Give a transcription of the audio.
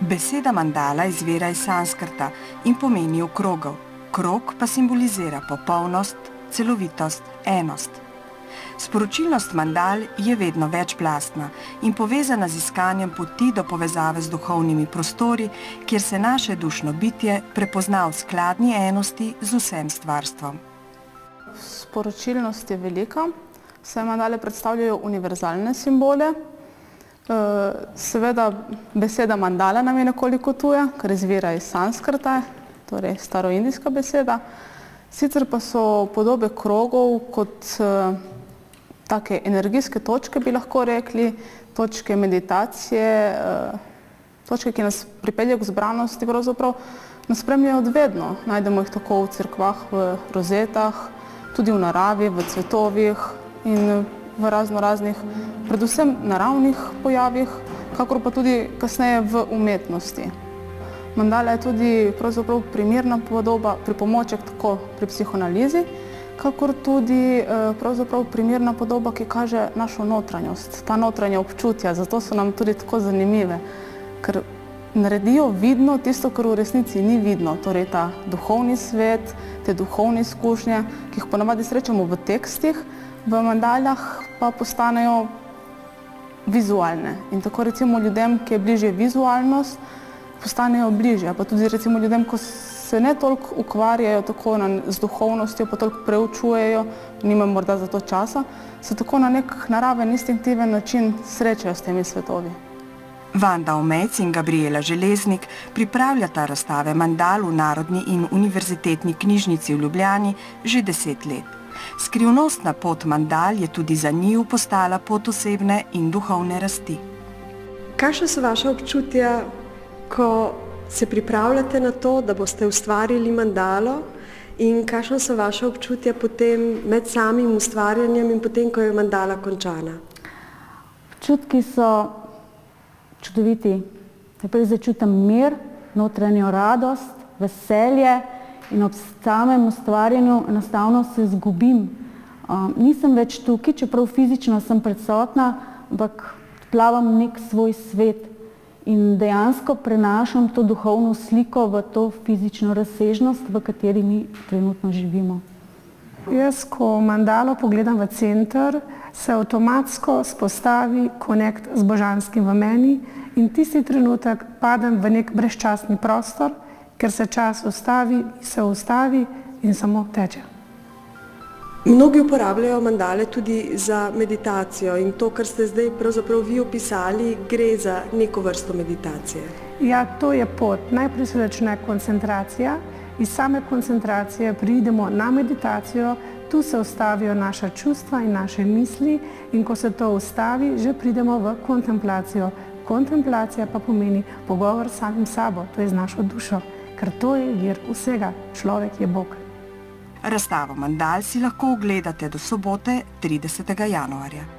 Beseda mandala izvira iz sanskrta in pomeni okrogel. Krog pa simbolizira popolnost, celovitost, enost. Sporočilnost mandal je vedno večplastna in povezana z iskanjem poti do povezave z duhovnimi prostori, kjer se naše dušno bitje prepozna v skladni enosti z vsem stvarstvom. Sporočilnost je velika, saj mandale predstavljajo univerzalne simbole. Seveda beseda mandala nam je nekoliko tuja, ker izvira iz sanskrta, torej staroindijska beseda. Sicer pa so podobe krogov kot take energijske točke, bi lahko rekli, točke meditacije, točke, ki nas pripeljejo k zbranosti, pravzaprav nas spremljajo od vedno. Najdemo jih tako v cerkvah, v rozetah, tudi v naravi, v cvetovih in v raznih, predvsem naravnih pojavih, kakor pa tudi kasneje v umetnosti. Mandala je tudi pravzaprav primerna podoba, pripomoček tako pri psihoanalizi, kakor tudi pravzaprav primerna podoba, ki kaže našo notranjost, ta notranja občutja, zato so nam tudi tako zanimive, ker naredijo vidno tisto, kar v resnici ni vidno, torej ta duhovni svet, te duhovne izkušnje, ki jih ponavadi srečamo v tekstih, v mandalah pa postanejo vizualne. In tako recimo ljudem, ki je bližje vizualnost, postanejo bližje, pa tudi recimo ljudem, ko se ne toliko ukvarjajo tako z duhovnostjo, pa toliko preučujejo, nimajo morda za to časa, se tako na nek naraven, instinktiven način srečajo s temi svetovi. Vanda Omejc in Gabriela Železnik pripravljata razstave mandal v Narodni in univerzitetni knjižnici v Ljubljani že 10 let. Skrivnostna pot mandal je tudi za njiju postala pot osebne in duhovne rasti. Kakšna so vaša občutja, ko se pripravljate na to, da boste ustvarili mandalo, in kakšna so vaša občutja potem med samim ustvarjanjem in potem, ko je mandala končana? Občutki so čudoviti. Najprej začutim mir, notranjo radost, veselje in ob samem ustvarjanju enostavno se izgubim. Nisem več tukaj, čeprav fizično sem prisotna, ampak plavam nek svoj svet in dejansko prenašam to duhovno sliko v to fizično razsežnost, v kateri mi trenutno živimo. Jaz, ko mandalo pogledam v center, se avtomatsko spostavi konekt z božanskim v meni in tisti trenutek padem v nek brezčasni prostor, ker se čas ustavi, se ustavi in samo teče. Mnogi uporabljajo mandale tudi za meditacijo in to, kar ste zdaj pravzaprav vi opisali, gre za neko vrsto meditacije. Ja, to je pot. Najprej se začne koncentracija, iz same koncentracije pridemo na meditacijo, tu se ustavijo naša čustva in naše misli in ko se to ustavi, že pridemo v kontemplacijo. Kontemplacija pa pomeni pogovor s samim sabo, to je z našo dušo, ker to je vir vsega. Človek je Bog. Razstavo mandal si lahko ogledate do sobote 30. januarja.